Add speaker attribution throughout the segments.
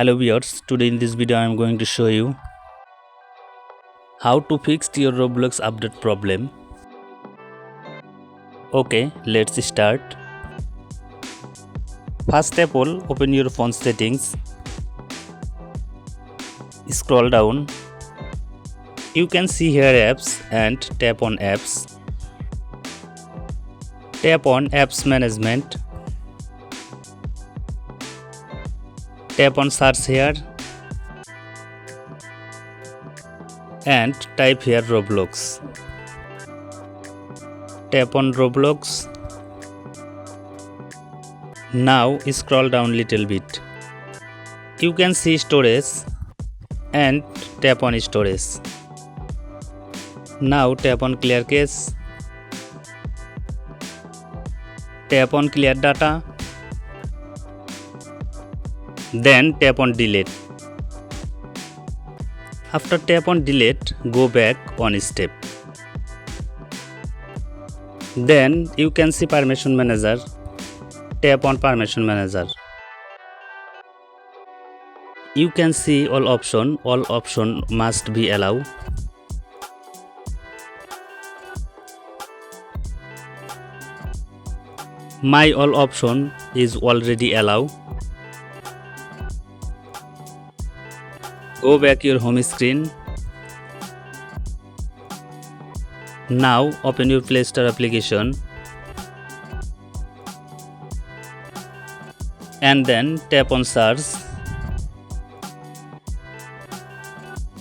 Speaker 1: Hello viewers, today in this video I am going to show you how to fix your Roblox update problem. Okay, let's start. First step all, open your phone settings. Scroll down. You can see here apps and tap on apps. Tap on apps management. Tap on search here and type here Roblox. Tap on Roblox. Now scroll down little bit. You can see storage and tap on storage. Now tap on clear cache. Tap on clear data. Then tap on delete. After tap on delete, go back one step. Then you can see permission manager. Tap on permission manager. You can see all option must be allowed. My all option is already allowed. Go back your home screen. Now open your Play Store application and then tap on search.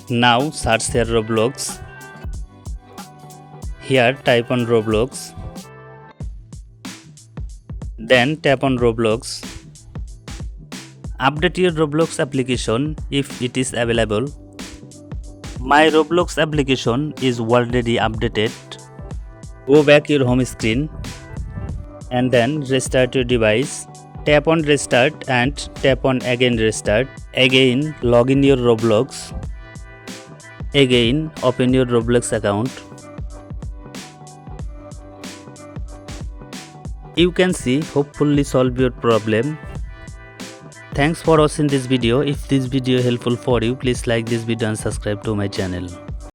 Speaker 1: Now search here Roblox. Here type on Roblox. Then tap on Roblox. Update your Roblox application if it is available. My Roblox application is already updated. Go back your home screen and then restart your device. Tap on restart and tap on again restart. Again log in your Roblox. Again open your Roblox account. You can see hopefully solve your problem. Thanks for watching this video. If this video helpful for you, please like this video and subscribe to my channel.